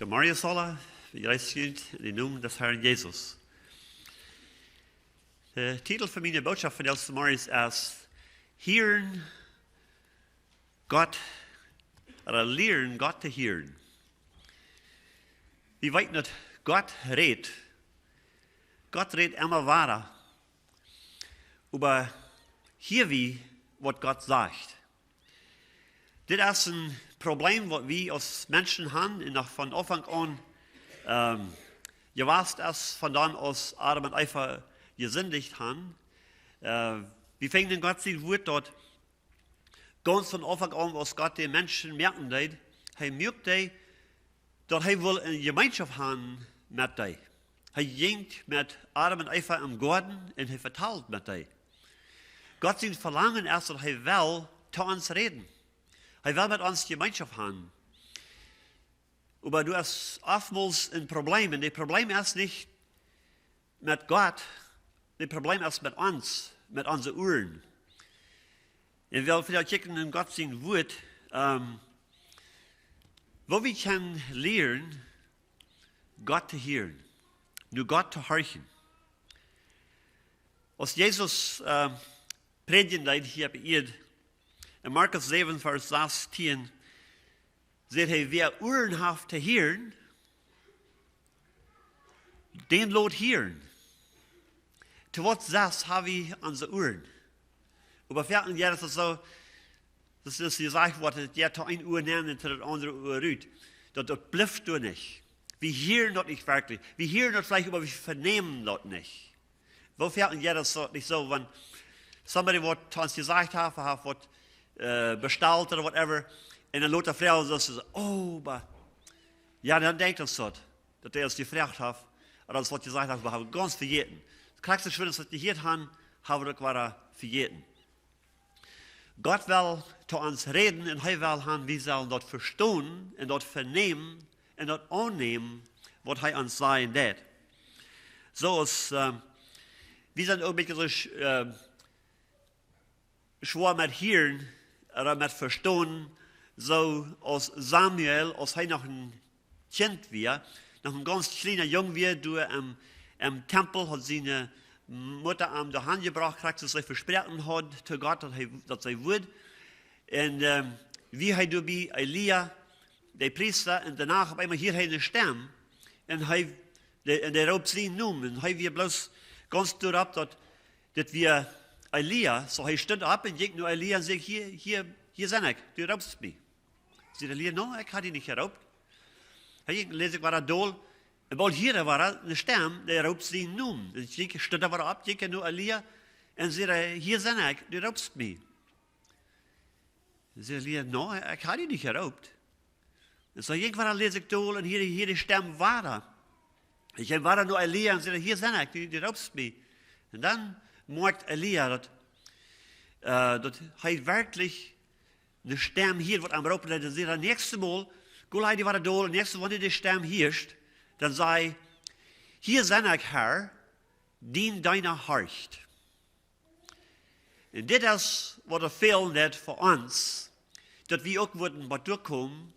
Morgen alle, wir reisen in den Namen des Herrn Jesus. Der Titel für meine Botschaft von heute Morgen ist Hieren, Gott, oder Lieren, Gott zu hören. Wir wissen nicht, Gott redet. Gott redet immer weiter. Aber hier wie, was Gott sagt. Das ist ein Problem, das wir als Menschen haben, und noch von Anfang an, ihr weißt es, von dann aus Adam und Eva gesündigt haben. Wir fangen in Gott sein Wort dort, ganz von Anfang an, was Gott den Menschen merken lässt. Er merkt, dass er will eine Gemeinschaft haben mit dir. Er ging mit Adam und Eva im Garten und er verteilt mit dir. Gott sein Verlangen ist, dass er will zu uns reden. Er will mit uns Gemeinschaft haben. Aber du hast oftmals ein Problem. Und das Problem ist nicht mit Gott, das Problem ist mit uns, mit unseren Ohren. Und wir vielleicht kicken in Gott sein Wort, wo wir können lernen, Gott zu hören, nur Gott zu horchen. Als Jesus predigen hat hier bei ihr, in Markus 7, Vers 16, sagt er, wer Ohren hat zu hören, den lot hören. Zu was das haben wir unsere Ohren. Aber vierten Jahr ist es so, das ist gesagt worden, der zu ein Ohr nehmen und zu das andere Ohr rührt. Das blifft du nicht. Wir hören das nicht wirklich. Wir hören das vielleicht, aber wir vernehmen das nicht. Wo vierten Jahr ist es nicht so, wenn somebody was zu uns gesagt hat, was bestellt oder whatever, und dann lässt die Frau so, oh, aber, ja, dann denkt er so, dass der es gefragt hat, oder das, was gesagt hat, wir haben ganz vergessen. Das Krankste Schöne, was wir gehört haben, haben wir das vergessen. Gott will zu uns reden, und er will haben, wir sollen dort verstehen, und dort vernehmen, und dort annehmen, was er uns sagen wird. So ist, wir sind auch ein bisschen so, schwer mit Hieren, oder mit Verstehen, so als Samuel, als er noch ein Kind war, noch ein ganz kleiner Junge war, du im Tempel hat seine Mutter am der Hand gebracht, dass er versprochen hat zu Gott, dass er würde. Und wie er bei Elia, der Priester, und danach auf einmal hier eine Stimme, und der raubt sie nun, und er wird bloß ganz durchab, dass wir Elia, so er stand ab und ging nur Elia und sagt, hier sind ich, du raubst mich. Sagt Elia, no, ich habe dich nicht geraubt. Er ging, lese ich war dol, und weil hier war eine Stimme, der raubt sie nun. Und ich stand aber ab, ging nur Elia und sagt, hier sind ich, du raubst mich. Sagt Elia, no, ich habe dich nicht geraubt. Und so ging war lese ich dol und hier die Stimme war da. Ich war da nur Elia und sagte, hier sind ich, du raubst mich. Und dann merkt Elia, dass er wirklich eine Stimme hier wird am Raupen, dann sagt er, nächstes Mal, gleich die war da, und nächstes Mal, wenn die Stimme hirscht, dann sei, hier sind ich, Herr, dien deiner Horcht. Und das ist, was er fehlen wird für uns, dass wir auch würden mal durchkommen,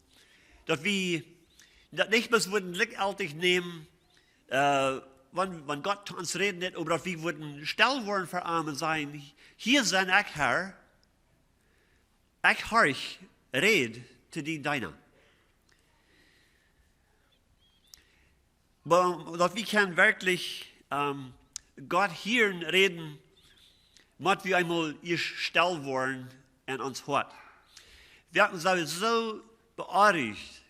dass wir das nicht mehr würden gleichzeitig nehmen, wenn Gott zu uns reden wird, aber dass wir würden still worden für Armen sein, hier sind ich, Herr, ich horch, red zu dien deiner. Dass wir können wirklich Gott hören, reden, muss wir einmal still worden in uns Hort. Wir sind so beunruhigt.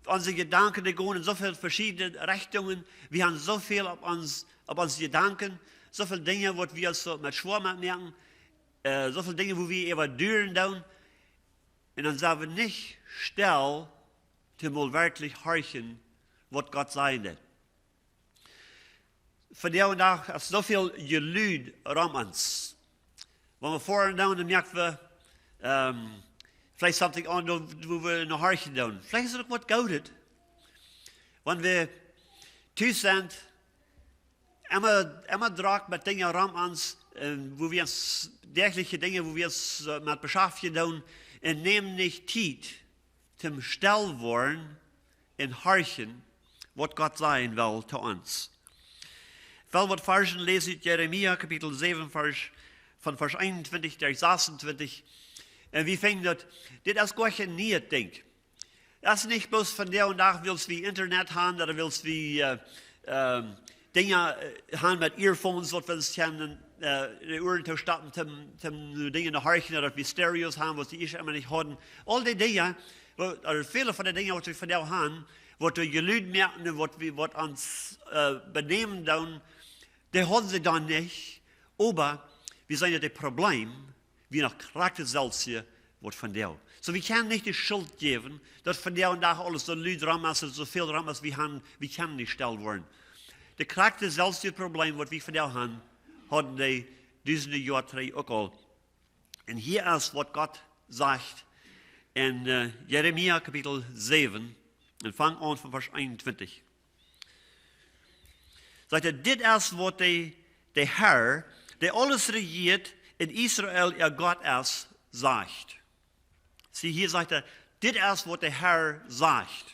Unsere Gedanken die gehen in so viele verschiedene Richtungen. Wir haben so viel auf uns Gedanken, so viele Dinge, wo wir so mit schwer merken, so viele Dinge, wo wir überdüren tun. Und dann sind wir nicht still, zu mal wirklich horchen, was Gott sagen wird. Von der und nach ist so viel Gelüd um uns. Wenn wir vorhin tun, dann merken wir, vielleicht something an, wo wir noch horchen tun. Vielleicht ist es auch was Gutes. Wenn wir tief sind, immer draht mit Dingen um uns, wo wir uns dergleichen Dinge, wo wir uns mit beschäftigen tun, und nehmen nicht Zeit zum Still worden und horchen, was Gott sagen will zu uns. Ich will was Versen lesen, Jeremia, Kapitel 7, von Vers 21 bis 26. Und wir finden, das ist Gott ein neues Ding. Das ist nicht bloß von der und nach willst wie Internet haben, oder willst wie Dinge haben mit Earphones, was willst können, die Ohren zu stoppen, zum Dinge zu horchen, oder wie Stereos haben, was die ich immer nicht hatten. All die Dinge, oder viele von den Dingen, was wir von der haben, was wir Gelüt merken, was uns benehmen, die haben sie dann nicht. Aber wir sind ja das Problem, wie nach Charakter selbst hier, was von der. So, wir können nicht die Schuld geben, dass von der und nach alles so Leute dran ist, so viel dran ist, wir können nicht gestellt werden. Der Charakter selbst das Problem, was wir von der haben, hatten die diese Jahr auch all. Und hier ist, was Gott sagt in Jeremia Kapitel 7, und fang an von Vers 21. Sagt er, dit ist, was der Herr, der alles regiert in Israel, ihr Gott ist, sagt. Sieh, hier sagt er, dit ist, was der Herr sagt.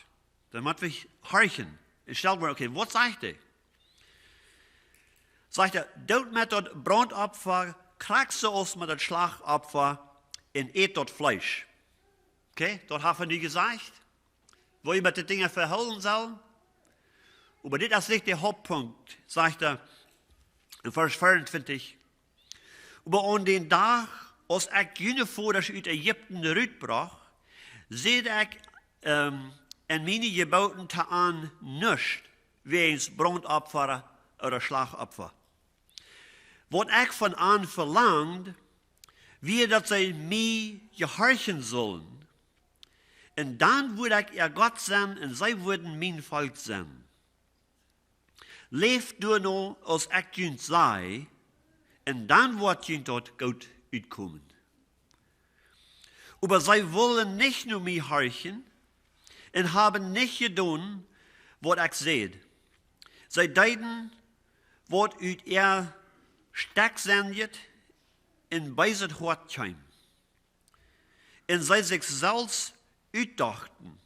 Dann muss ich horchen. Ich stelle mir, okay, was sagt er? Sagt er, dort mit das Brandopfer, krackst du aus mit das Schlagopfer und et dort Fleisch. Okay, dort haben wir nie gesagt, wo ich mit den Dingen verhalten soll. Aber das ist nicht der Hauptpunkt, sagt er in Vers 24. Aber an den Tag, als ich jene vor, dass ich uit Ägypten rütbrach, seht ich in meine Geboten an nicht, wegen Brandopfer oder Schlagopfer. Was ich von an verlangt, wie dass sie mir gehorchen sollen. Und dann würde ich ihr Gott sein, und sie würden mein Volk sein. Leeft du noch, als ich jünt sei, und dann wird jünt dort gut uitkommen. Aber sie wollen nicht nur mich horchen, und haben nicht getan, was ich sehe. Sie deuten, was uit ihr stark sendet, in beiset Hort kam. Und sie sich selbst uitdachten.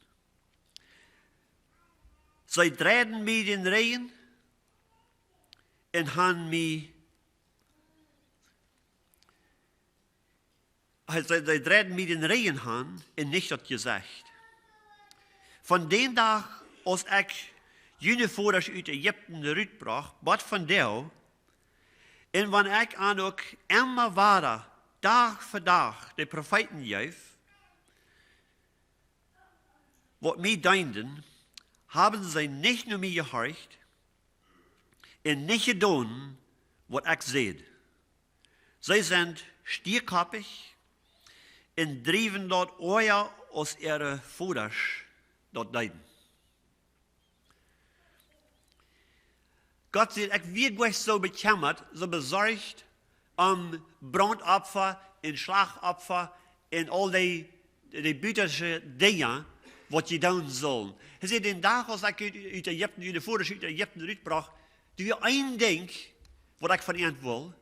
Sie drehten mir den Regen, und haben mich, sie drehten mir den Regen an, und nicht das gesagt. Von dem Tag, als ich jene vor, dass ich uit Ägypten rütbrach, bat von der, und wenn ich an auch immer weiter, Tag für Tag, die Propheten gaf, was mir dienten, haben sie nicht nur mir gehorcht, und nicht getan, was ich sehe. Sie sind stierkoppig und driven dort euer aus ihre Voders dort deuten. Gott sagt, ich werde euch so bekümmert, so besorgt Brandopfer und Schlagopfer und all die bütischen Dinge, was sie tun sollen. Er sagt, den Tag, als ich uit Ägypten, in der Voders uit Ägypten rütbrach, die wir ein Ding, was ich von ihnen will,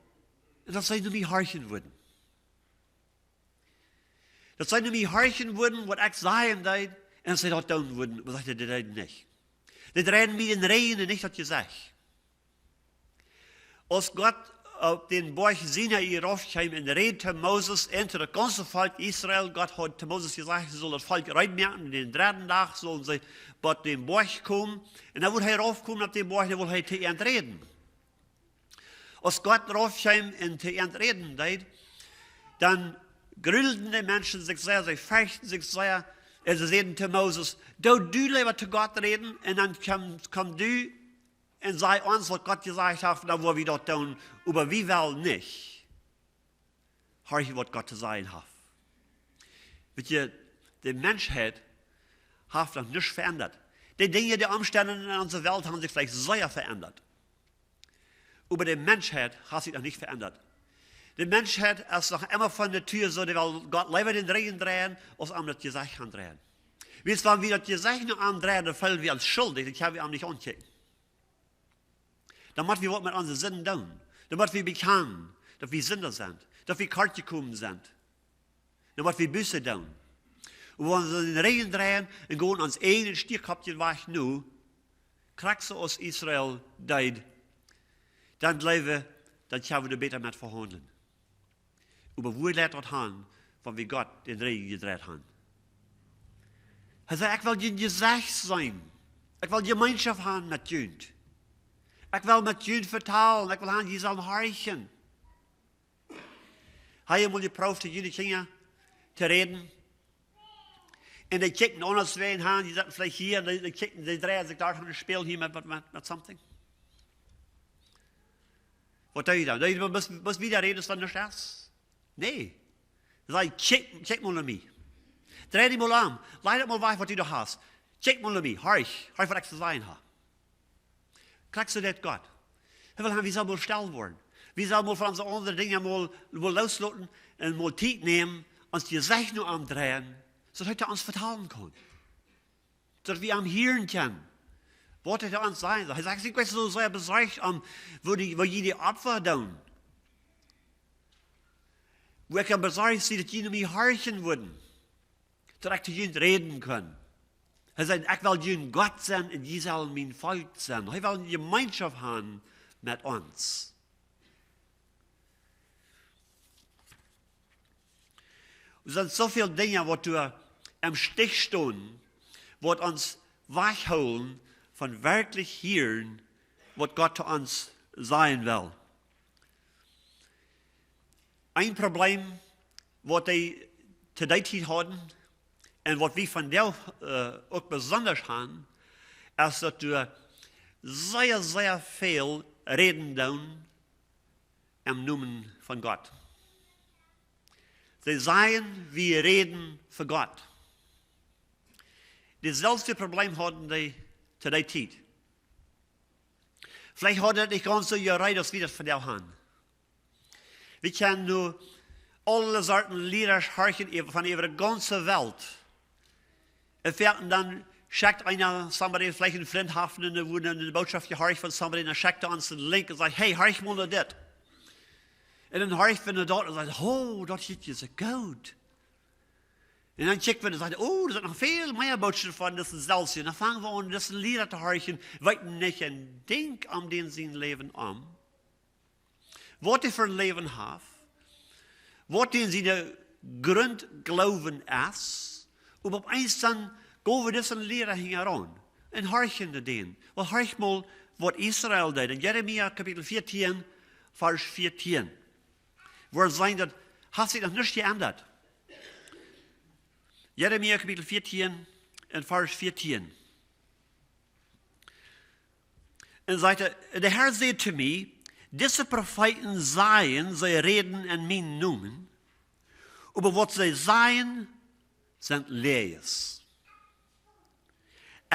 und dass sie nur mich horchen würden. Dass sie nur mich horchen würden, was ich sagen würde, und sie das tun würden, aber sie das nicht. Die drehen mir den Regen und nicht das gesagt. Als Gott auf den Berg Sinai raufkam und redete Moses und das ganze Volk Israel, Gott hat zu Moses gesagt, sie soll das Volk reinmerken, in den dritten Tag sollen sie bei dem Berg kommen, und dann wird er raufkommen auf den Berg, dann wird er zu ihnen reden. Als Gott raufkam und zu ihnen reden deed, dann grüllten die Menschen sich sehr, sie fürchten sich sehr, und sie sagten zu Moses, du lieber zu Gott reden, und dann komm du und sei uns, was Gott gesagt hat, dann wollen wir das tun, aber wir wollen nicht. Horchen, was Gott zu sagen hat. Wisst ihr, die Menschheit hat noch nichts verändert. Die Dinge, die Umstände in unserer Welt haben sich vielleicht sehr verändert. Aber die Menschheit hat sich noch nicht verändert. Die Menschheit ist noch immer von der Tür so, die will Gott lieber den Regen drehen, als am das Gesicht andrehen. Wenn wir das Gesicht noch andrehen, dann fühlen wir uns schuldig, dann können wir ihm nicht ankicken. Dann müssen wir was mit unseren Sinnen tun. Dann müssen wir bekennen, dass wir Sünder sind, dass wir kalt gekommen sind. Dann müssen wir Buße tun. Und wenn sie den Regen drehen und gehen ans eigene Stierkopfchen weg nu, kriegst du aus Israel deid, dann bleiben, dann können wir besser mit verhandeln. Aber wo lädt das an, von wie Gott den Regen gedreht hat? Er sagt, ich will ein Gesicht sein. Ich will Gemeinschaft haben mit Jünd. Ich will mit Jünd vertalen. Ich will haben, die sollen horchen. Habe ich mal geprobt, die Jüdinnen Kinder zu reden. Und die kicken an uns zwei an, die sitzen vielleicht hier, und die kicken, die drehen sich da und spielen hier mit something. Was tue ich dann? Du musst wieder reden, ist dann nicht das? Nee. Sag, kick mal an mich. Dreh dich mal an. Leid mal weg, was du da hast. Kick mal an mich. Hör ich, was ich zu sagen habe. Kriegst du das Gott? Er will haben, wie soll mal still werden? Wie soll mal von unseren anderen Dingen mal loslassen und mal Zeit nehmen, uns die Sache nur andrehen, sodass er uns vertrauen kann. Sodass wir am Hieren können. Was er uns sagen soll. Er sagt, ich bin so sehr besorgt, wo die Opfer tun. Wo ich kann besorgt sein, dass die mich horchen würden. Sodass ich zu ihnen reden kann. Er sagt, ich will ihnen Gott sein und die sollen mein Volk sein. Er will eine Gemeinschaft haben mit uns. Es sind so viele Dinge, die du im Stich stehen, die uns wegholen von wirklich Hieren, was Gott zu uns sein will. Ein Problem, was die zu der Zeit hatten, und was wir von der auch besonders haben, ist, dass du sehr, sehr viel reden tun im Namen von Gott. Sie sagen, wir reden für Gott. Dasselbe Problem hatten die zu der Zeit. Vielleicht hat es nicht ganz so gereicht, dass wir das von der haben. Wir können nur alle Sorten Lieder hören von über die ganze Welt. Und dann schickt einer, somebody, vielleicht in Flinthafen, und wo eine Botschaft gehört von somebody, und dann schickt er uns den Link und sagt, hey, hör ich mal das. Und dann höre ich von der dort und sagt, oh, das ist ja gut. Und dann checkt wir und sagt, oh, da sind noch viel mehr Botschaften von diesem Selbst. Und dann fangen wir an, das Lieder zu hören, weiten nicht ein Ding an den sein Leben an. Was er für ein Leben hat, was den seine Grundglauben ist. Und auf eins dann gehen wir diesen Lieder heran und hören den. Weil hör mal, was Israel deed. In Jeremia Kapitel 14, Vers 14. Wo sagt, hat sich das nicht geändert. Jeremia Kapitel 14, Vers 14. Und sagte, der Herr sagt zu mir, diese Propheten seien, sie reden in meinen Namen, aber was sie seien, sind Leers.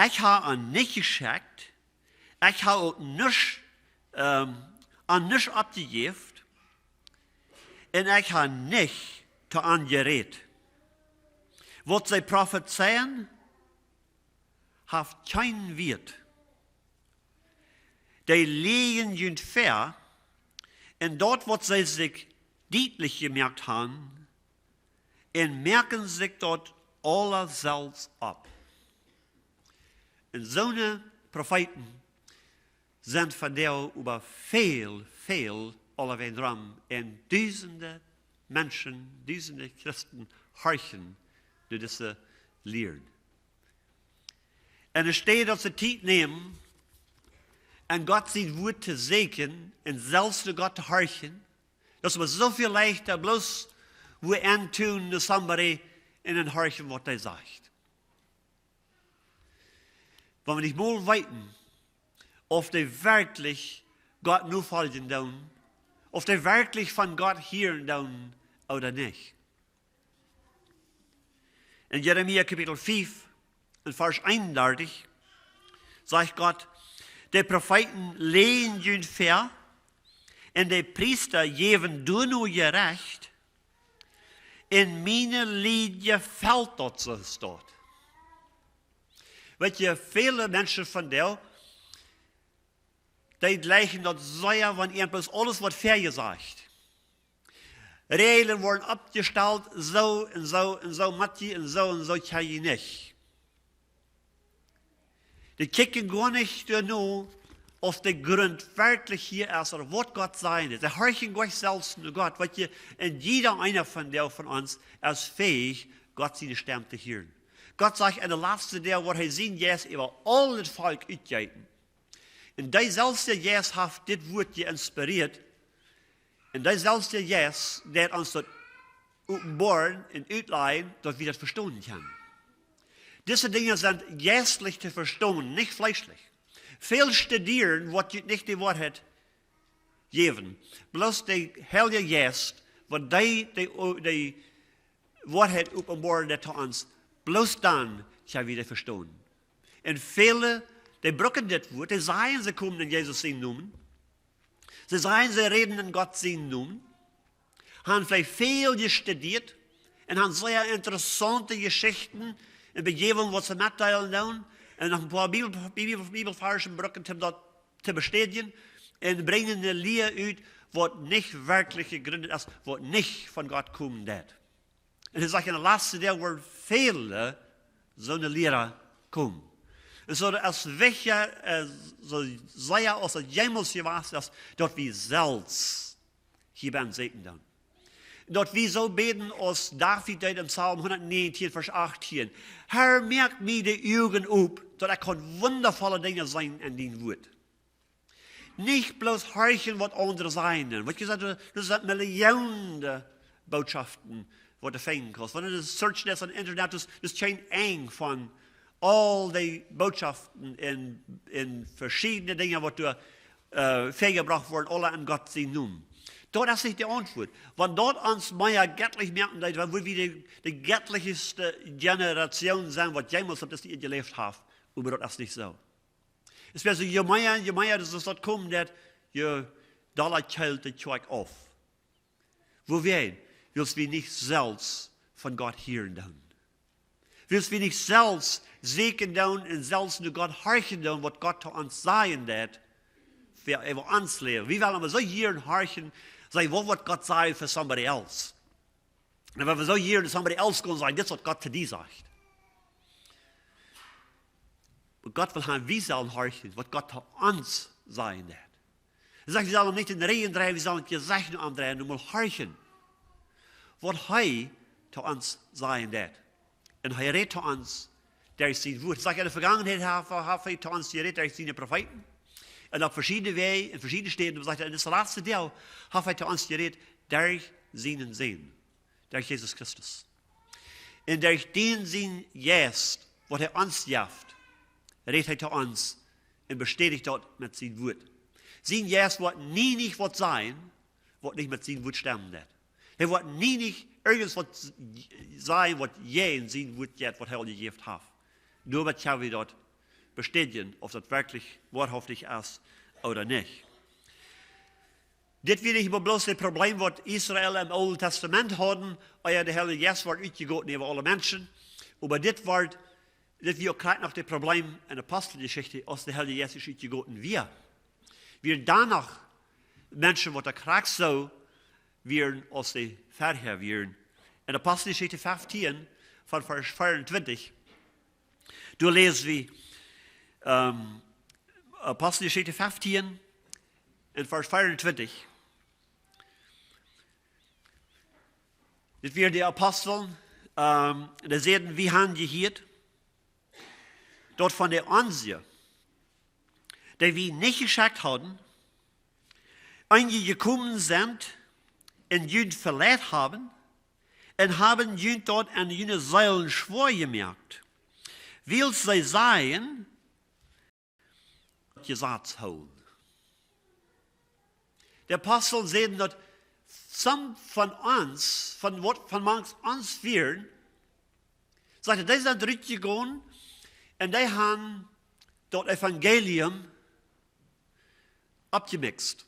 Ich habe an nicht geschickt, ich habe auch nicht, an nicht abgegeben, und ich habe nicht zu angerät. Was sie prophezeien, hat keinen Wert. Die legen jünd fair, und dort, wo sie sich deutlich gemerkt haben, und merken sich dort alle selbst ab. Und so eine Propheten sind von der über viel alle dran. Und Dutzende Menschen, Dutzende Christen horchen durch diese Lieren. Und es steht, dass sie Zeit nehmen, und Gott sein Wort zu segnen, und selbst zu Gott zu horchen, dass wir so viel leichter bloß wir antun to somebody in ein horchen, was er sagt. Wenn wir nicht mal weiten, ob die wirklich Gott nur folgen tun, ob die wirklich von Gott hören tun oder nicht. In Jeremia Kapitel 5, in Vers 31, sagt Gott, die Propheten lehen jünd fair, und die Priester geben du nur gerecht, in meine Liedje fällt dort so steht. Weet je, viele Menschen von der, die gleichen dort sehr, wenn irgendwas alles wird fair gesagt. Regeln worden abgestellt, so und so und so, Matti und so kann ich nicht. Die kicken gar nicht nur auf den Grund wirklich hier ist, oder was Gott sein ist. Sie horchen Gott selbst nur Gott, weil jeder einer von uns ist fähig, Gott seine Stimme zu hören. Gott sagt in der letzten Tag, was er sehen jetzt über all das Volk ausgeben. Und die selbst jetzt hat das Wort inspiriert. Und die selbst jetzt, der uns dort offenbaren und ausleihen, dass wir das verstehen können. Diese Dinge sind geistlich zu verstehen, nicht fleischlich. Viel studieren, was nicht die Wahrheit geben. Bloß die Heilige Geist, was die Wahrheit offenbaren zu uns, bloß dann können wir das verstehen. Und viele, die brauchen das Wort, die sagen, sie kommen in Jesus seinen Namen. Sie sagen, sie reden in Gott seinen Namen. Haben vielleicht viel gestudiert und haben sehr interessante Geschichten und Begebungen, was sie mitteilen wollen. Und noch ein paar Bibelversen brauchen, um das zu bestätigen. Und bringen eine Lehre aus, was nicht wirklich gegründet ist, was nicht von Gott kommen wird. Und ich sage, in der letzten Tag werden viele so eine Lehre kommen. Und so als welche, so sehr aus der Jemels gewaßt ist, dort wir selbst hier beim Seten dann. Dort wir so beten, als David im Psalm 119, Vers 18. Herr, merkt mir die Augen auf, dass er kann wundervolle Dinge sein in den Wort. Nicht bloß horchen, was andere sagen. Was gesagt, das sind Millionen Botschaften, was der Feind kostet. Wenn du das searchst auf dem Internet, das ist kein eng von all die Botschaften in verschiedene Dinge, was du vorgebracht wurden, alle an Gott sie nun. Dort ist nicht die Antwort. Wenn dort uns mehr göttlich merken, dann wird wir die göttlichste Generation sein, was jemals das ihr gelebt habt. Aber dort ist nicht so. Es wird so, je mehr das dort kommt, je doller kält der Zeug auf. Wo wir willst wir nicht selbst von Gott hören dann. Willst wir nicht selbst sehen dann und selbst nur Gott horchen dann, was Gott zu uns sagen wird, für uns lehren. Wir wollen aber so hören, horchen, sagen, was wird Gott sagen für somebody else? Und wenn wir so hören, somebody else going sagen, das ist was Gott zu dir sagt. Und Gott will haben, wir sollen horchen, was Gott zu uns sagen wird. Er sagt, wir sollen nicht in den Regen drehen, wir sollen die Sachen andrehen, nur mal horchen, was er zu uns sagen wird. Und er redet zu uns, der ist sein Wort. Ich sage, in der Vergangenheit hat er zu uns geredet, der ist seine Propheten. Und auf verschiedene Wege, in verschiedenen Städten, und sagt, in das letzte Teil hat er zu uns geredet, durch seinen Sehen, durch Jesus Christus. Und durch den sein Geist, was er uns gibt, redet er zu uns und bestätigt dort mit seinem Wort. Sein Geist wird nie nicht was sein, was nicht mit seinem Wort stimmen wird. Er wird nie nicht irgendwas sein, was je in seinem Wort geht, was er gegeben hat. Nur was wir dort bestätigen, ob das wirklich wahrhaftig ist oder nicht. Das wird nicht bloß das Problem, was Israel im Alten Testament hatten, der Heilige Geist wird ausgegossen über alle Menschen. Aber das wird auch gleich noch das Problem in der Apostelgeschichte, als der Heilige Geist ist ausgegossen wird. Wir danach Menschen, die der Krieg so werden, als die Verherr werden. In der Apostelgeschichte 15, von Vers 24, du lest wie Apostelgeschichte 15 in Vers 24. Das werden die Apostel, da sehen, wie haben die hier, dort von der Ansicht, die wir nicht geschickt haben, einige gekommen sind, und Jüd verletzt haben, und haben Jüd dort an jene Säulen schwor gemerkt. Will sie sein, Gesetz holen. Der Apostel sehen, dass some von uns, von manch uns vieren, sagte, die sind zurückgegangen und die haben das Evangelium abgemixt.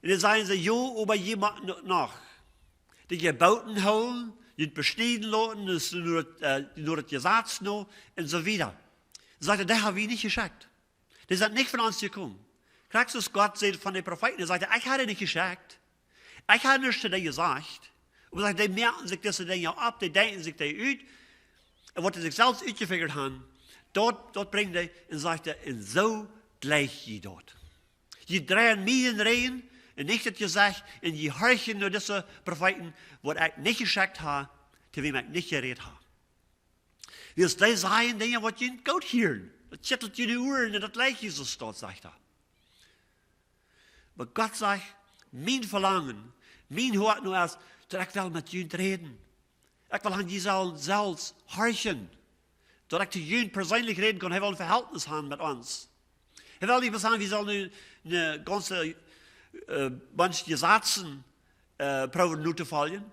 Und dann sagen sie, jo, aber jemand noch. Die Gebauten holen, die bestehen lassen, das nur das Gesetz noch und so weiter. Sagte, das habe ich nicht geschickt. Die sind nicht von uns gekommen. Christus Gott sagt von den Propheten, er sagte, ich hatte nicht geschickt. Ich habe nichts zu dir gesagt. Und sagt, die merken sich diese Dinge ab, die denken sich die uit. Und was sie sich selbst uitgefigert haben, dort bringen die und sagt er, und so gleich je dort. Je drehen mich in Rehen, und nicht, dass je sagt, und je horchen nur diese Propheten, was ich nicht geschickt habe, zu wem ich nicht geredet habe. Wie es die sagen, Dinge, was je gut hören. Das schüttelt je die Ohren, und das gleich Jesus dort, sagt er. Aber Gott sagt, mein Verlangen, mein Hort nur ist, dass ich will mit Jünd reden. Ich will an Jesus selbst horchen. Dass ich zu Jünd persönlich reden kann. Er will ein Verhältnis haben mit uns. Er will nicht sagen, wir sollen eine ganze Bunch Gesetzen proben nur zu folgen.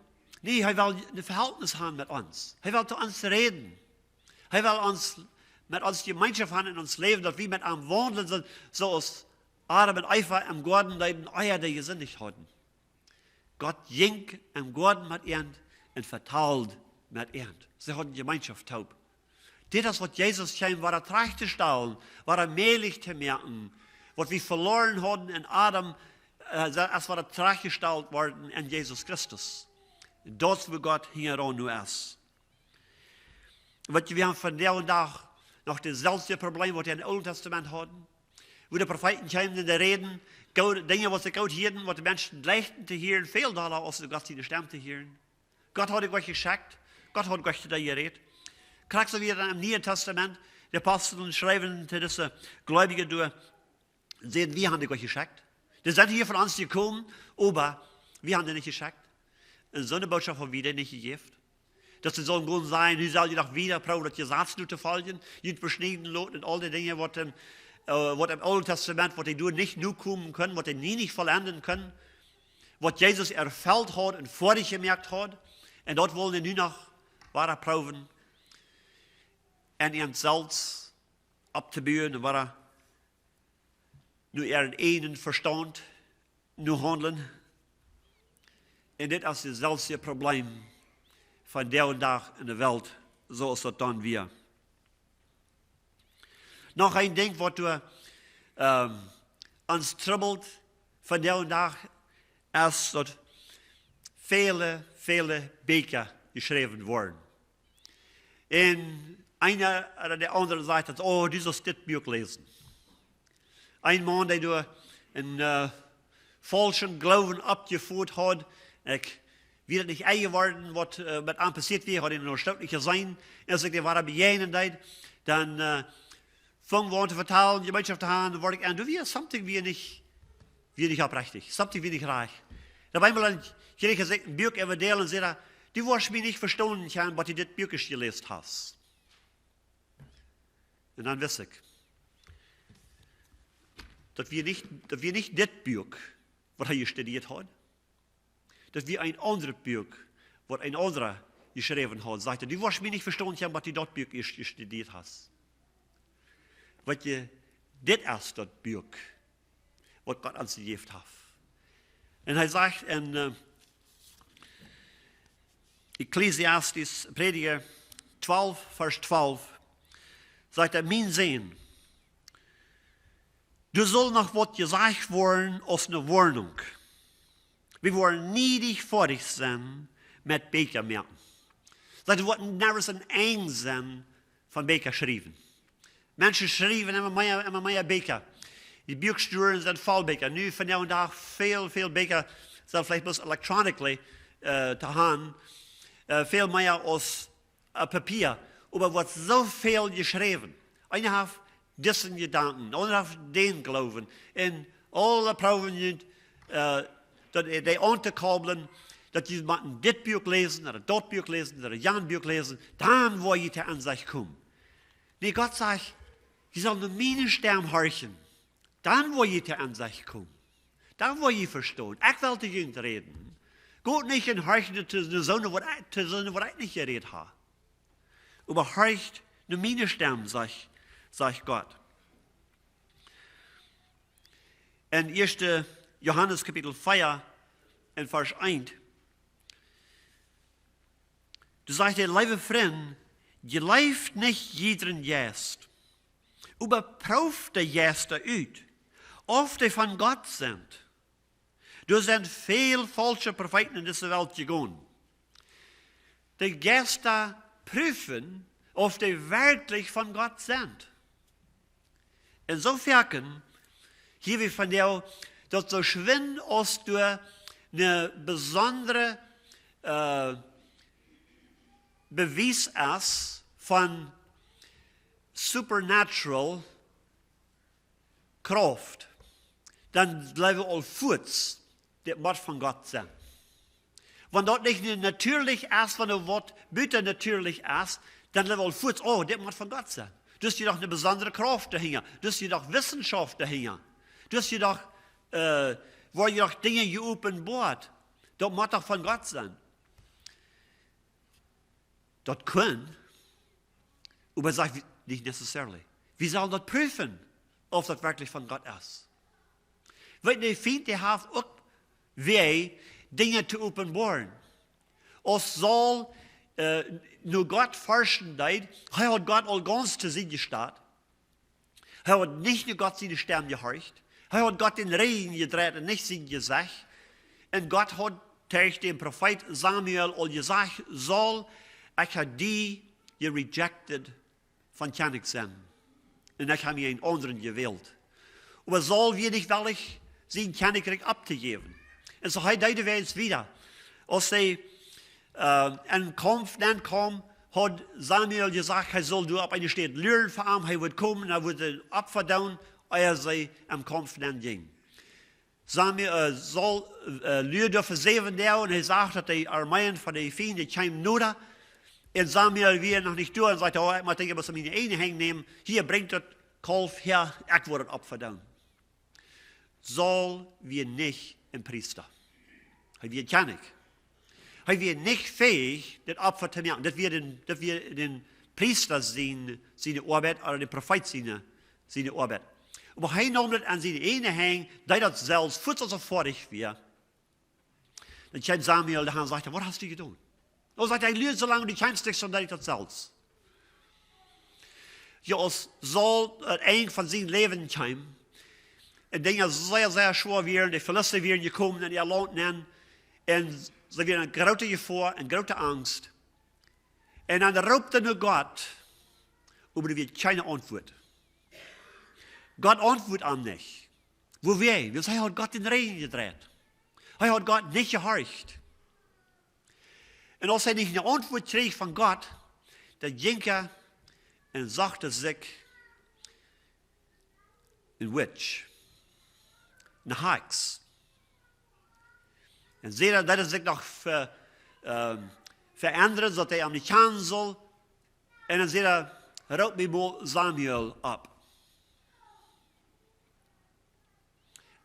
Nee, er will ein Verhältnis haben mit uns. Er will zu uns reden. Er will mit uns Gemeinschaft haben in uns Leben, dass wir mit ihm wandeln sind, so als Adam und Eva im Garten leben, Eier, die gesündigt hatten. Gott ging im Garten mit ihnen und verteilt mit ihnen. Sie hatten Gemeinschaft taub. Das, was Jesus kam, war er tracht zu stellen, war er mählich zu merken. Was wir verloren hatten in Adam, es war er tracht gestellt worden in Jesus Christus. Das, wo Gott hier auch nur ist. Wir haben von der und Tag noch dasselbe Problem, was wir im Alten Testament hatten. Wo die Propheten kamen in der Reden, Dinge, was sie Gott hielten, was die Menschen leichten zu hören, viel da, als sie Gott seine Stimme zu hören. Gott hat euch geschickt, Gott hat euch zu dir geredet. Kriegst du wieder im Neuen Testament, die Apostel schreiben zu diesen Gläubigen durch, sehen, wir haben euch geschickt. Die sind hier von uns gekommen, aber wir haben die nicht geschickt. Und so eine Botschaft haben wir dir nicht gegeben. Dass sie sollen gut sein, nu soll je doch wieder proben, dass je Satz zu folgen, je beschneiden lassen und all die Dinge, was im Alten Testament, was die nur nicht nur kommen können, was die nie nicht vollenden können, was Jesus erfüllt hat und vor dich gemerkt hat. Und dort wollen die nu noch wahre proben, en ihren selbst abzubauen, und war nur ihren einen Verstand, nur handeln. Und das ist dasselbe Problem von der und Tag in der Welt, so ist das dann wir. Noch ein Ding, was du uns troubled von der und Tag, ist, dass viele Bücher geschrieben wurden. Und einer oder der andere sagt, oh, dieses Buch lesen. Ein Mann, der du einen falschen Glauben abgeführt hat, ich wieder nicht eingeworden, was mit ihm passiert wäre, hat ihn noch stattlich sein. Als ich war bei jenen, dann fangen wir an zu vertellen, die Gemeinschaft zu haben, wurde ich an, du wirst something wie nicht abrechtig, something wie nicht reich. Dabei mal ein Buch erzählen und sagt, du wirst mich nicht verstehen, was du das Buch gelesen hast. Und dann weiß ich, dass wir nicht das Buch, was er studiert hat, dass wir ein anderes Buch, was ein anderer geschrieben hat, sagte, du wirst mich nicht verstehen, was du das Buch studiert hast. Weil das ist das Buch, was Gott uns gegeben hat. Und er sagt in Ekklesiastes, Prediger 12, Vers 12, sagt er, mein Sehen, du sollst noch was gesagt worden aus einer Warnung. Wir wollen nie dich vor dich sein mit Beker merken. Sagt er, wir wollten nervös ein Eng sein von Beker schreiben. Menschen schreiben immer mehr Beker. Die Buchstaben sind voll Beker. Nu von der und da viel Beker sind vielleicht bloß electronically zu haben. Viel mehr als Papier. Aber wird so viel geschrieben. Einer hat diesen Gedanken, einer hat den Glauben. Und alle Proben sind, die unterkabeln, dass sie das Buch lesen, oder das Buch lesen, oder ein Buch lesen, dann wo ihr an sich kommen. Nee, Gott sagt, sie sollen nur meine Stimme horchen. Dann wo ihr an sich kommen. Dann wo ihr verstehen. Ich will zu Ihnen reden. Geht nicht in horchen zu der Sonne, was ich nicht geredet habe. Aber horcht nur meine Stimme, sagt Gott. In 1. Johannes Kapitel 4, in Vers 1, du sagst, liebe Freund, je leeft nicht jeden Jest. Überprüft der Jester uit, ob die von Gott sind. Er sind viel falsche Propheten in dieser Welt gegangen. Die Geister prüfen, ob die wirklich von Gott sind. Insofern, hier wie von dir, dass so schwinn als du eine besondere Beweis ist von supernatural Kraft, dann bleiben all Fuß, das muss von Gott sein. Wenn das nicht natürlich ist, wenn das Wort bitte natürlich ist, dann bleiben all Fuß, oh, das muss von Gott sein. Das ist jedoch eine besondere Kraft dahinter. Das ist jedoch Wissenschaft dahinter. Das ist jedoch, wo jedoch Dinge geopenbart. Das muss doch von Gott sein. Das kann, aber sagt nicht necessarily. Wir sollen das prüfen, ob das wirklich von Gott ist. Weil die Feinde haben auch Wege, Dinge zu offenbaren. Es soll nur Gott forschen, er hat Gott all ganz zu sehen gestatt. Er hat nicht nur Gott seine Stimme gehorcht. Er hat Gott den Regen gedreht und nicht sein Gesicht. Und Gott hat durch den Prophet Samuel all gesagt, ich habe die rejected von König sein. Und ich habe mir einen anderen gewählt. Aber soll wir nicht wirklich sein Königreich abzugeben? Und so heute wir es wieder. Als sie ein Kampf dann kam, hat Samuel gesagt, er soll auf eine Stadt Lieren für ihn, er wird kommen, er wird ein Opfer tun, er sei am Kampf dann ging. Samuel soll Lieren dürfen sehen der und er sagt, dass die Armeen von den Feinden kamen nur. Und Samuel will noch nicht durch und sagt, oh, ich muss denken, was meine eine hängen nehmen, hier bringt das Kalf her, ich werde das Opfer tun. Soll wir nicht ein Priester? Er wird König. Er wird nicht fähig, das Opfer zu machen. Das wir den Priester seine Arbeit oder den Prophet seine Arbeit. Aber er nimmt das an seine eine hängen, der das selbst futzt so fertig wird. Dann kommt Samuel daheim und sagt, was hast du getan? Und sagt, ich lüge so lange, du kennst dich, sondern ich das selbst. Ja, es soll ein von seinem Leben kommen. Und Dinge sehr, sehr schwer werden, die Verluste werden gekommen in ihr Land nennen. Und sie werden eine große Gefahr, eine große Angst. Und dann ruft er nur Gott, aber er wird keine Antwort. Gott antwortet an nicht. Wo wir? Weil er hat Gott den Regen gedreht. Er hat Gott nicht gehorcht. Und als er nicht eine Antwort kriegt von Gott, dann ging er und sagte sich, ein Witch, ein Hex. Und seht er, dass er sich noch verändert, dass er nicht kann soll. Und dann seht er, raubt mir mal Samuel ab.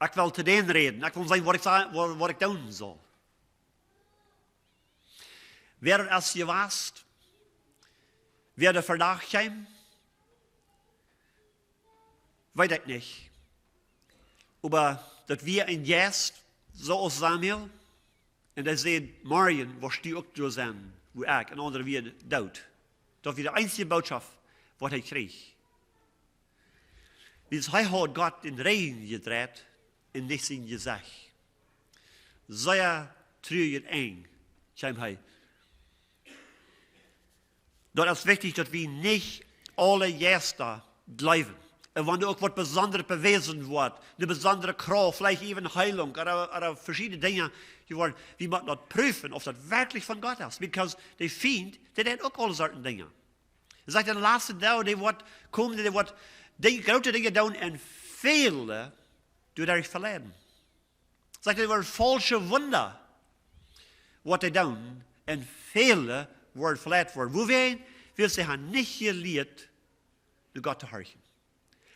Ich will zu denen reden. Ich will sagen, was ich tun soll. Wer es gewasst, wer der Verdacht kam, weiß ich nicht. Aber dass wir ein Gast, so als Samuel, und er sieht, morgen, was die auch durch sein, wo ich, und andere wird dort. Das war die einzige Botschaft, was er kriegt. Weil er hat Gott den Regen gedreht, und nicht sein Gesicht. Sehr trügend eng, kam er. Das ist wichtig, dass wir nicht alle Gäste bleiben. Und wenn auch was Besonderes bewiesen wird, eine besondere Kraft, vielleicht even Heilung oder verschiedene Dinge, wir müssen das prüfen, ob das wirklich von Gott ist. Because die Feind, der hat auch alle solche Dinge. Er sagt, in den letzten Tagen, die wird kommen, die wird große Dinge tun und viele durch euch verleiden. Er sagt, die werden falsche Wunder, was die tun, und viele Word verletzt worden. Wo wir sie haben nicht gelehrt, Gott zu horchen.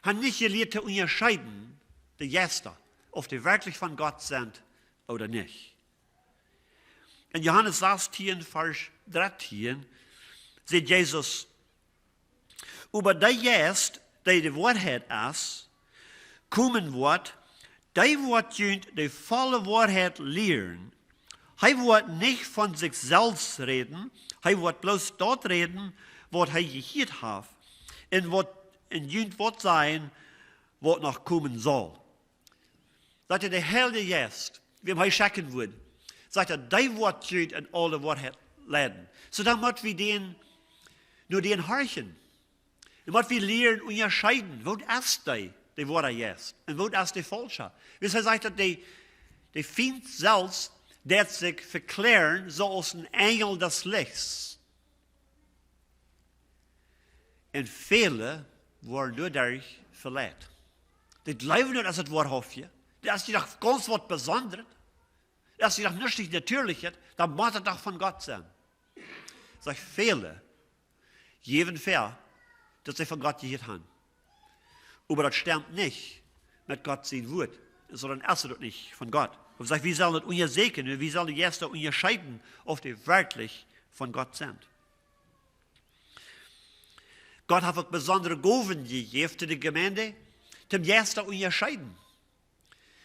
Haben nicht gelehrt zu unterscheiden, die Gäste, ob die wirklich von Gott sind oder nicht. In Johannes 16, Vers 13, sagt Jesus, über die Gäste, die Wahrheit ist, kommen wird, die wird die volle Wahrheit lehren. Er wird nicht von sich selbst reden, er wird bloß dort reden, was er gehört hat, und wird sein, was noch kommen soll. Dass der Heilige Geist wie hij schakken wordt. Zegt die wordt uit en alle wordt leiden. So dan moeten we den, nur den horchen. Dan moeten we leren onderscheiden, wat is die woorden juist, en wat is die falsche. Dus hij zegt dat die vindt zelfs dat zich verklaren zoals een engel des lichts. En vele worden daardoor verleid. Die geloven niet als het waarhofje. Als je toch ganz wat besonders, als je toch niet natuurlijk hebt, dan moet het toch van God zijn. Zeg, vele geven ver dat ze van God gehoord hebben. Maar dat stemt niet met God zijn woord, sondern is het niet van God. Und sagt, wir sollen es untersuchen, wir sollen erst unterscheiden, ob die wirklich von Gott sind. Gott hat auch besondere Gaben gegeben zu der Gemeinde, zum erst unterscheiden.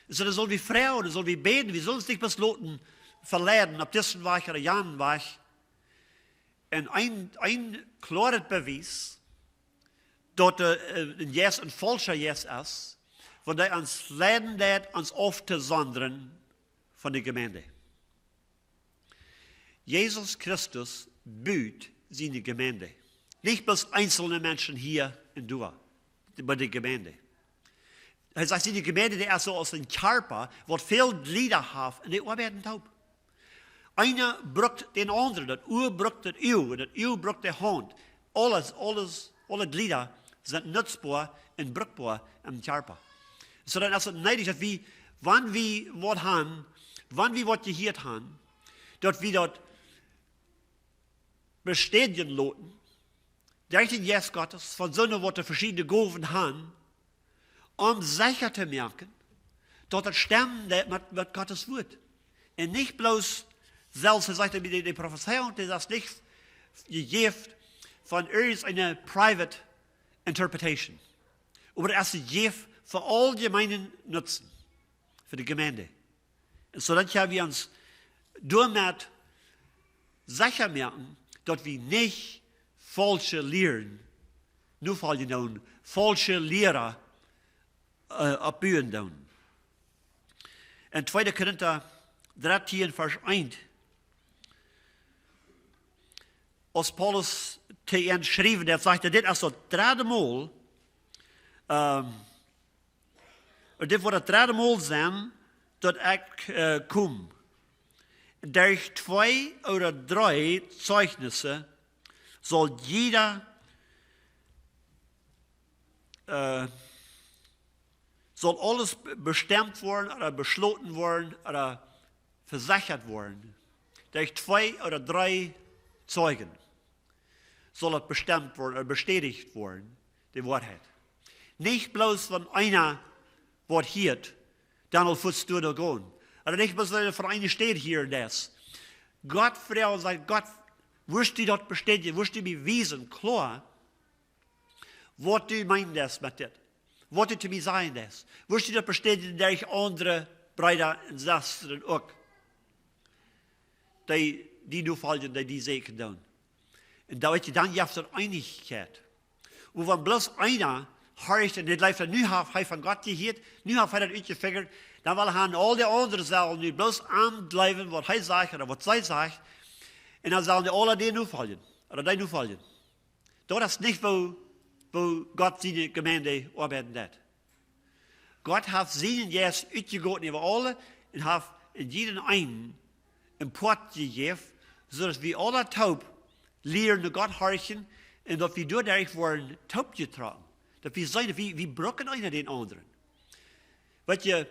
So, da soll wir Frauen, da soll wir beten, wir sollen uns nicht besloten verleiden, ob diesen Weg oder jenen Weg. Und ein klares Beweis, dass ein Jes ein falscher Jes ist, von der uns leiden lädt, uns aufzusondern von der Gemeinde. Jesus Christus baut seine Gemeinde. Nicht bloß einzelne Menschen hier in Dua, bei der Gemeinde. Er sagt, die Gemeinde, die ist so aus dem Körper, wird viel Glieder hat und die arbeiten taub. Einer braucht den anderen, das Ohr braucht das Öl, und das Öl braucht die Hand. Alle Glieder sind nutzbar und brauchbar im Körper. So dann ist es neidig, dass wir, wann wir was haben, wann wir was gehört haben, dass wir dort bestätigen lassen, durch den Geist Gottes, von so einer, was verschiedene Gaben haben, sicher zu merken, dass das stimmt mit Gottes Wort. Und nicht bloß, selbst, sagt er, die Prophezeiung, die das nicht gegeben von irgendeiner Private Interpretation. Aber das ist gegeben für allgemeinen Nutzen, für die Gemeinde. Und so dann können wir uns damit sicher merken, dass wir nicht falsche Lehren, nur falsche Lehrer abbühen tun. In 2. Korinther 13, Vers 1, als Paulus te ihnen schreef, der sagte, dit is het derde Mal, dit wordt het derde Mal zijn, dat ik kom. Durch 2 oder 3 Zeugnisse soll jeder soll alles bestimmt worden oder beschlossen worden oder versichert worden. Durch 2 oder 3 Zeugen soll es bestimmt worden oder bestätigt worden, die Wahrheit. Nicht bloß von einer Wort hier, dann fühlst du da gehen. Oder nicht bloß, wenn von einer steht hier und das. Gott, Frau, sagt Gott, wirst du dort bestätigen, wirst du beweisen, klar, was du meinst mit dir. Was du zu mir sagen das. Wirst du dort bestätigen, durch andere Brüder und Schwestern auch. Die nur folgen, die Segen tun. Und da wird dann ja eine Einigkeit. Und wenn bloß einer hört, und nicht läuft nu hat von Gott gehört, nu hat er das uitgefigert, dann will er all die anderen sollen nu bloß aanblijven, was er sagt oder was sie sagt, und dann sollen die alle die nu folgen, oder die nu folgen. Das ist nicht, wo Gott seine Gemeinde arbeiten hat. Gott hat seinen Geist uitgegoten über alle und hat in jeden einen ein Port gegeben, sodass wir alle taub lernen Gott horchen und dass wir dadurch worden taub getragen. Dass wir sagen, wir brauchen einer den anderen. Weil je,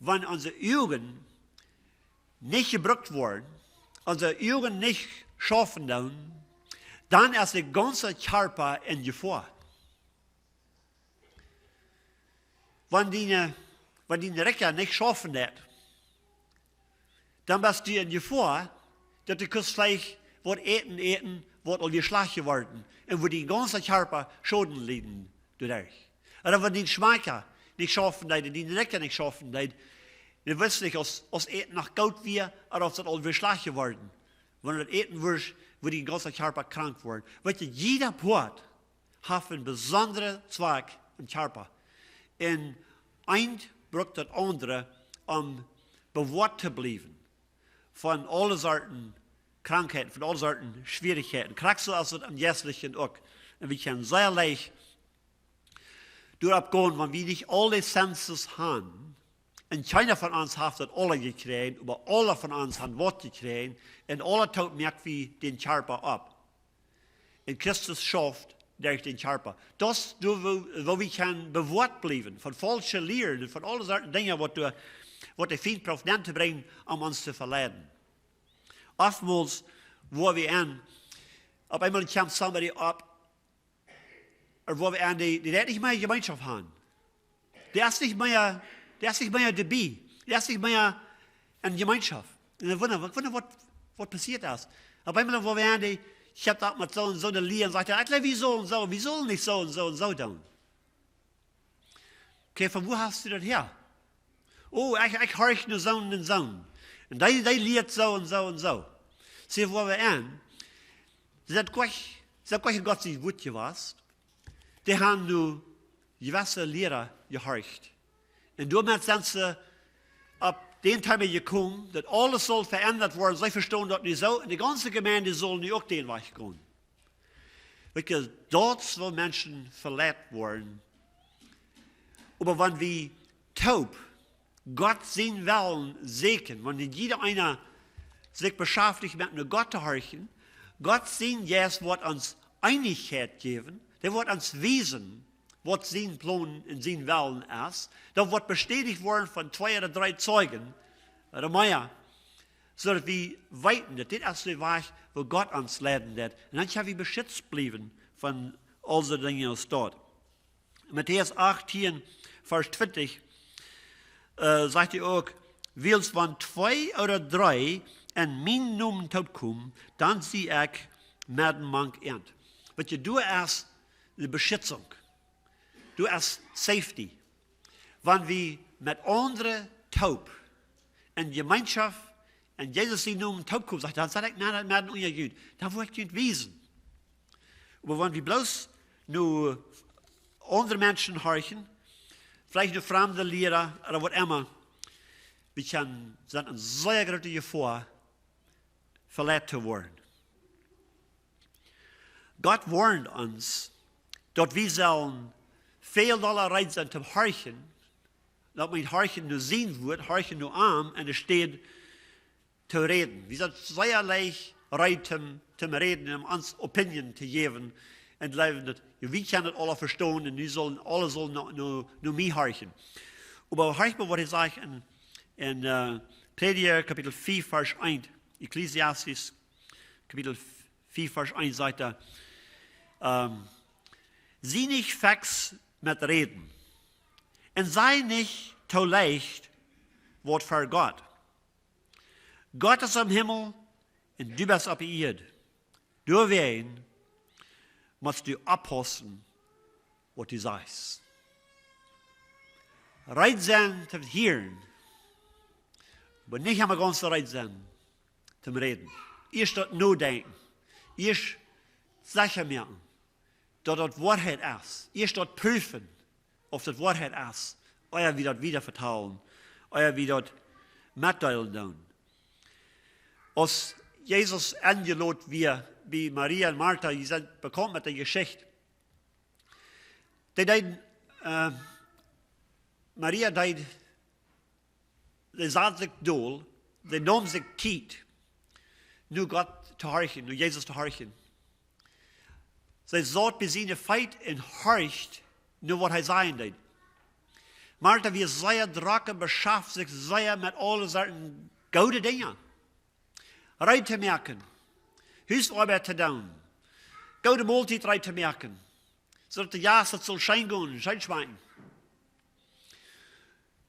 wenn unsere Augen nicht gebraucht worden, unsere Augen nicht schaffen dann ist der ganze Körper in Gefahr. Wenn die Recker nicht schaffen hat, dann bist du in Gefahr, dass du gleich was eten, was all geschlagen geworden und wo die ganze Körper Schaden leiden dadurch. Oder wenn die Geschmäcker nicht schaffen, die Recker nicht schaffen, dann weißt du nicht, ob Eten nach Gold wir oder ob das all geschlagen geworden. Wenn du das Eten wirst, wo die ganze Körper krank wird. Weil jeder Port hat einen besonderen Zweck im Körper. Und ein braucht das andere, bewahrt zu bleiben von alle Sorten Krankheiten, von alle Sorten Schwierigkeiten. Kriegst du also am Jässlichen auch. Und wir können sehr leicht durchgehen, wenn wir nicht alle Senses haben. Und keiner von uns hat das alle gekriegt, aber alle von uns haben Wort gekriegt. Und alle tut merkt wie den Körper ab. Und Christus schafft durch den Körper. Das, wo wir können bewahrt bleiben von falschen Lehren und von allen solchen Dingen, was der Feind braucht, zu bringen, um uns zu verleiten. Oftmals, wo wir an, auf einmal kommt somebody ab, wo wir an, die nicht mehr Gemeinschaft haben. Der ist nicht mehr dabei. Der ist nicht mehr in Gemeinschaft. Und ich wundere, was passiert das? Auf einmal, wo wir an, ich habe da mit so und so eine Lieren, sagt er, wie so und so, wir sollen nicht so und so und so tun. Okay, von wo hast du das her? Oh, ich höre nur so und so. Und die liert so und so und so. Sieh, wo wir an, sie hat Gott sich gut gewusst. Die haben nur gewisse Lehrer gehorcht. Und damit sind sie ab den Tag gekommen, dass alles soll verändert werden. Sie verstehen das nicht so. Und die ganze Gemeinde soll nicht auch den Weg gehen. Weil dort, wo Menschen verletzt werden, aber wenn wir taub Gott sehen wollen, sehen, wenn jeder einer sich beschäftigt mit Gott zu horchen, Gott sehen jetzt, was uns Einigkeit geben, der wird uns wiesen, was sein Plan und sein Willen ist. Da wird bestätigt worden von 2 oder 3 Zeugen oder mehr, so dass wir weiten, dass das ist der Weg, wo Gott uns leiten wird. Und dann können wir beschützt bleiben von all den Dingen, die dort. Matthäus 18, Vers 20, sagt er auch, wils wenn 2 oder 3 in mijn Namen kommen, dann zie ich met een mank end. Want du hast die Beschützung. Du hast Safety. Wenn wir mit anderen taub in Gemeinschaft in Jesus in Namen taub kommen, sagt er, dann sage ich, nein, das ist nicht gut. Da wird nicht wiesen. Aber wenn wir bloß nur andere Menschen horchen, vielleicht nur fremde Lehrer oder was immer, wir sind ein sehr großes Gefahr, verletzt zu werden. Gott warnt uns, dass wir sollen viel bereit sein zum Horchen, dass mein Horchen nur sehen wird, Horchen nur arm, und es steht zu reden. Wir sind sehr leicht bereit zum Reden, um uns Opinion zu geben, und leben, wir können das alle verstehen, und alle sollen nur mich horchen. Aber horch mal, was ich sage in Prediger, Kapitel 4, Vers 1, Ekklesiastes, Kapitel 4, Vers 1, sagt er, sieh nicht fix mit Reden und sei nicht zu leicht, Wort für Gott. Gott ist am Himmel und du bist auf der Erde. Du wen musst du abpassen, was du sagst. Reit sein zum Hieren, aber nicht einmal ganz reit sein zum Reden. Erst das nur denken. Erst sicher merken, dass das Wahrheit ist. Erst das prüfen, ob das Wahrheit ist. Euer wieder vertrauen. Euer wieder mitteilen tun. Als Jesus angelaut wird, wie Maria und Martha, die sind bekommen mit der Geschichte. Maria, die sah sich doll, die nahm sich Zeit, nur Gott zu horchen, nur Jesus zu horchen. Sie sagt bis in der Feit und horcht, nur was er sagen will. Martha wird sehr trocken, beschafft sich sehr mit allen solchen guten Dingen. Rein zu merken, Hausarbeit zu tun, gute Mahlzeit rein zu merken, so dass der Jahr soll schein gehen, schein schmecken.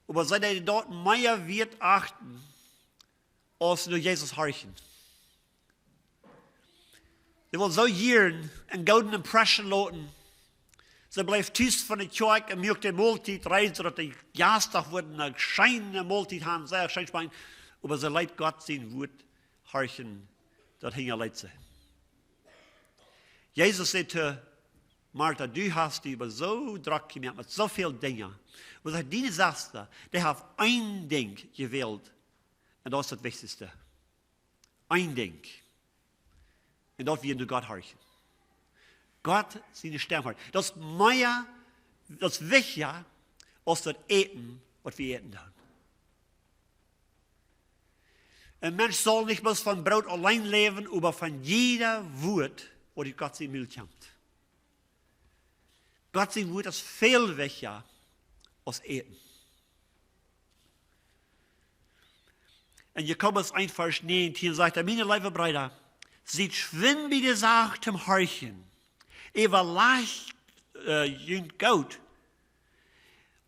Aber seit er dort mehr wird achten, als nur Jesus horchen. Sie will so Hieren eine goldene Impression lassen. Sie bleibt tief von der Kirche und möchte die Mahlzeit rein, sodass die Gastag wird eine scheinende Mahlzeit haben, sehr schein schmecken. Aber sie leidt Gott sein Wort horchen, das hängt leid sein. Jesus sagt zu Martha, du hast die über so Druck gemacht, mit so vielen Dingen. Und sagt, die sagst du, der hat ein Ding gewählt, Und das ist das Wichtigste. Ein Ding. Und dort wir nur Gott horchen. Gott seine Stimme. Das ist mehr, das ist wichtiger, als das Eten, was wir eten tun. Ein Mensch soll nicht bloß von Brot allein leben, aber von jeder Wort, wo die Gott sein Mund kommt. Gott sein Wort ist viel wichtiger als Eten. Und Jakobus 1, Vers 19 sagt, meine liebe Brüder, seid schwind bei der Sache zum Horchen. Leicht jünt Gott,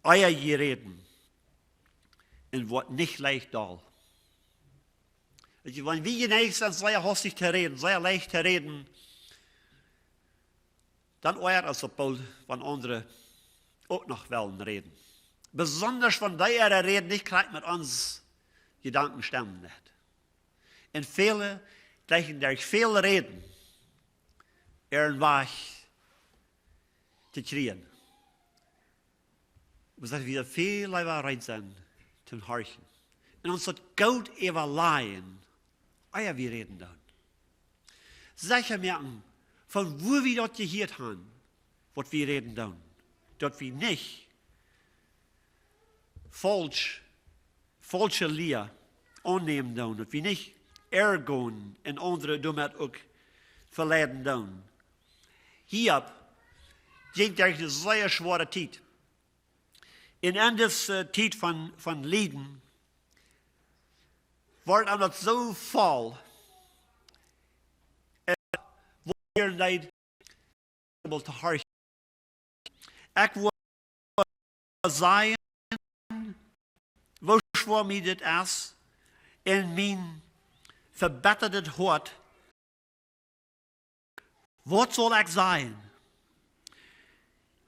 euer Gereden, und wird nicht leicht doll. Wenn wir geneigt sind, sehr hastig zu reden, sehr leicht zu reden, dann euer es obwohl, wenn andere auch noch wollen reden. Besonders wenn die reden, nicht gleich mit uns Gedanken stemmen nicht. Und viele, gleichen durch viel reden, ihren Weg zu kriegen. Wir sollten wieder viel lieber rein sein, zum Horchen. Und uns hat Gott überleihen, euer wir reden dann. Sicher merken, von wo wir dort gehört haben, was wir reden dann. Dort wir nicht falsche Lehre annehmen dann. Dort wir nicht ergon und andere damit auch verleiden dann. Hier ging durch eine sehr schwere Zeit. In dieser Zeit von Lieden wordt aan het zo vol. En weer niet te hard. Ik wil zeggen, wat voor mij dit is, in mijn verbeterde hart. Wat zal ik zeggen?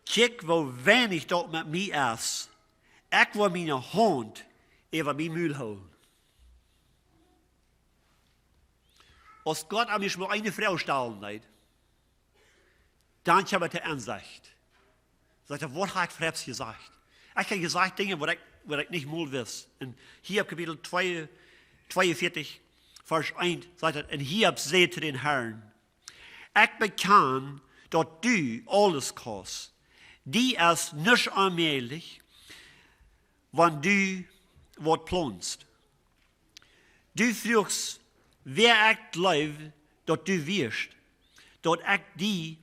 Kijk hoe weinig dat met mij is. Ik wil mijn hand over mijn mond houden. Als Gott an mich nur eine Frau stellen lässt, dann habe ich die Ansicht. Sagt er, was hat Krebs gesagt? Ich habe gesagt Dinge, was ich nicht mal weiß. Und hier Kapitel 42, Vers 1, sagt er, und hier seht zu den Herrn, ich bekann, dass du alles kannst. Die ist nicht allmählich, wenn du was planst. Du fragst, wer ich glaube, dass du wirst, dass ich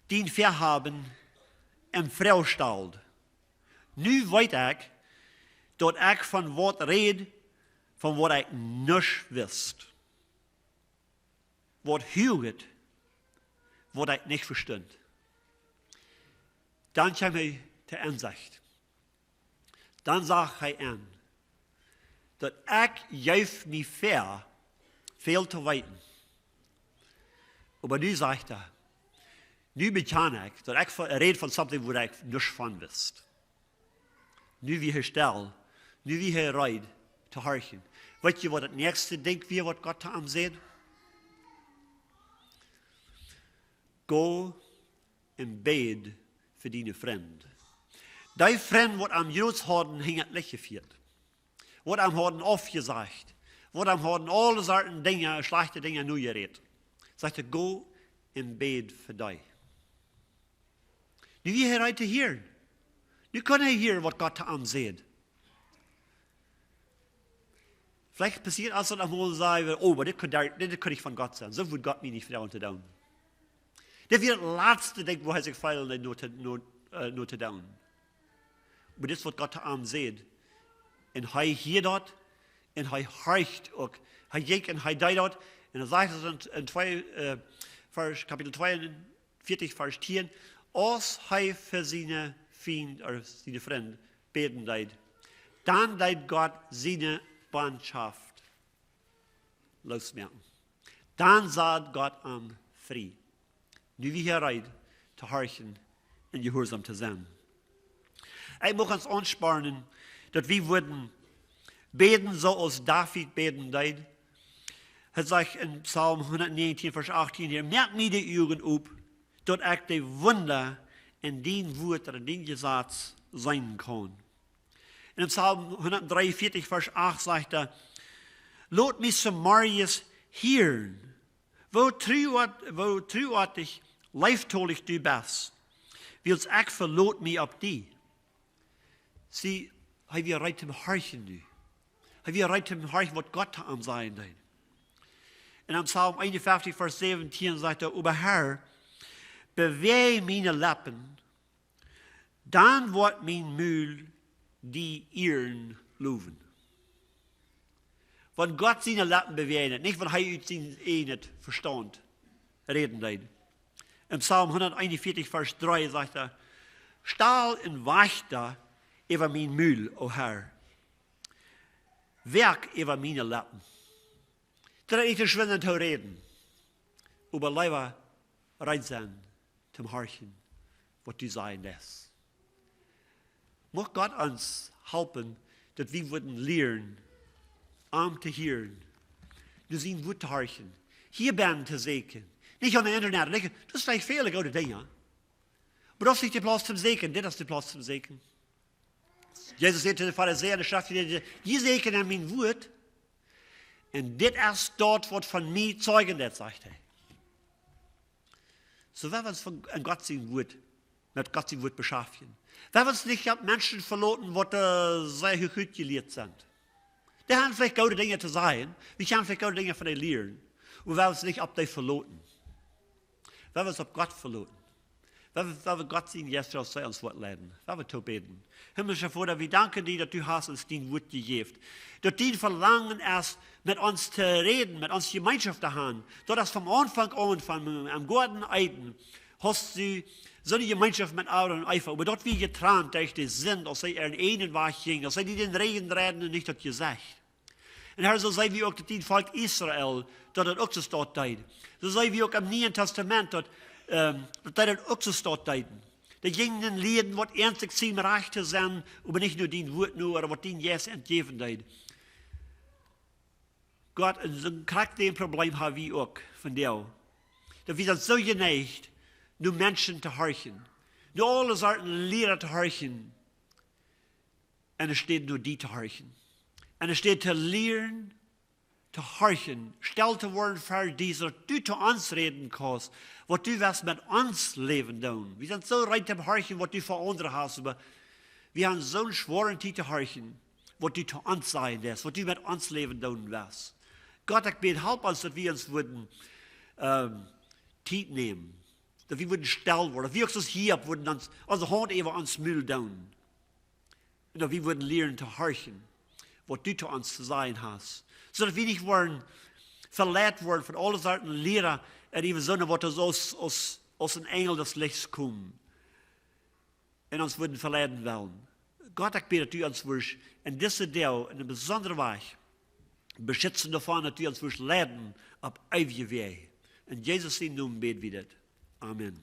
dein Verhaben im Frau stellt. Nu weet ich, dass ich von was rede, von was ich nicht wist. Was hüget, was ich nicht verstehe. Dann kam ich zur Ansicht. Dann sagt er an, dass ich juif mich fair, veel te weten. Aber nu sagt er, nu bekan ich, dass ich rede von something, wo ich nicht von wist. Nu wie herstel, nu wie herreid, zu horchen. Weet je wat het nächste denkt wir, was Gott am sieht? Go in bed für deine Freund. Die Freund, wat am Joodsorden hing het licht gevierd. Wat am Horden aufgesagt. Wat am Horden alle Sorten Dinge, schlechte Dinge nu geredet. Sagte, go in bed für dich. Nu wie herreid te Hieren. Nu kan hij hier wat Gott am sieht. Vielleicht passiert als er einmal sagen, oh, aber das kann ich von Gott sein. So wird Gott mich nicht vertrauen zu tun. Das wird das letzte Ding, wo er sich feilt, nur zu tun. Aber das wird Gott am sieht. Und er hier dort, und er horcht auch. Er geht und er deut dort. Und er sagt es in Kapitel 42, Vers 10, als er für seine Feind oder seine Freund beten deut, dann deut Gott seine Bandschaft losmerken. Dann sagt Gott am frei. Nu wie herreid zu horchen und gehorsam zu sein. Ich muss uns anspornen, dass wir würden beten, so als David beten deut. Er sagt in Psalm 119, Vers 18 hier, merk mir die Augen op, dass ich die Wunder in den Wort oder den Gesatz sein kann. Und In Psalm 143, Vers 8 sagt er, Lot mich zum Marius Hieren, wo truartig, leiftolig du bist, wils ik verloot mich ab die. Sie, hij weer reit im Harchen nu. Hij weer reit im Harchen, wat Gott am sein dein. En in Psalm 51, Vers 17 sagt er, aber Herr, beweeg meine Lippen, dan wordt mijn Mühl die Ihren loven. Wenn Gott seine Lippen bewegt, nicht wenn er uit zijn eigen Verstand reden deed. In Psalm 141, Vers 3 sagt er, Stahl en Wächter über mein Mühl, o Herr. Werk über meine Lippen. Dat is niet schwindend te reden. Aber lieber rein sein zum Horchen, was du sein lässt. Mag Gott uns helfen, dass wir würden lernen, arm zu hören, zu sein Wort zu horchen, hier ben zu sehen. Nicht an der Internet denken, das ist vielleicht viele gute Dinge. Aber das ist nicht der Platz zum Segen, das ist der Platz zum Segen. Jesus sagte zu den Pharisäern, der Schrift, die segen an mein Wort, und das ist dort, was von mir zeugen wird, sagt er. So werden wir uns von Gott sein Wort, mit Gott sein Wort beschaffen. Wenn wir uns nicht Menschen verloten, die sehr gut gelehrt sind. Die haben vielleicht gute Dinge zu sagen, wir haben vielleicht gute Dinge von den Lieren, und wir uns nicht auf die verloten. Wenn wir uns auf Gott verloten. Wenn wir Gott sehen, jetzt soll er uns Wort leiden. Wenn wir zu beten. Himmlischer Vater, wir danken dir, dass du hast uns dein Wort gegeben. Dass dein Verlangen erst mit uns zu reden, mit uns Gemeinschaft zu haben. Dass das vom Anfang an, vom Garten Eden, hast du so eine Gemeinschaft mit Auer und Eifer. Aber dort wie geträumt, dass die sind, als sie ihren einen Weg gingen, als sie den Regen reden und nicht das gesagt. Und Herr, so sei wie auch das Volk Israel, dass das auch so steht deed. So sei wie auch im Neuen Testament, dass das auch so steht deed. Die gingen Lieden, was ernstlich ziemlich reich zu sein, aber nicht nur den Wort nur, oder was den Jes entgeben deed. Gott, so ein Charakterproblem haben wir auch von dir. Dass wir sind so geneigt, nur Menschen zu horchen. Nur alle Sorten Lehrer zu horchen. Und es steht nur die zu horchen. Und es steht zu lehren, zu horchen, still zu werden für diese, du zu uns reden kannst, was du wirst mit uns leben tun. Wir sind so rein zu horchen, was du für andere hast, aber wir haben so einen schweren Zeit zu horchen, was du zu uns sein lässt, was du mit uns leben tun wirst. Gott, ich bete, help uns, dass wir uns würden Zeit nehmen, dass wir würden still werden, dass wir uns hier würden unsere Hand über uns Müll tun. Und dass wir würden lernen zu horchen, was du zu uns zu sein hast. So dass wir nicht wollen, verletzt worden von allen Sorten Lehrer, und eben so, was aus einem Engel des Lichts kommen. Und uns würden verleiten wollen. Gott, ich bete, dass du uns wirst in dieser Deel, in einem besonderen Weg, beschützen davon, dass du uns wirst leiten auf ewige Wege. In Jesus' Namen beten wir das. Amen.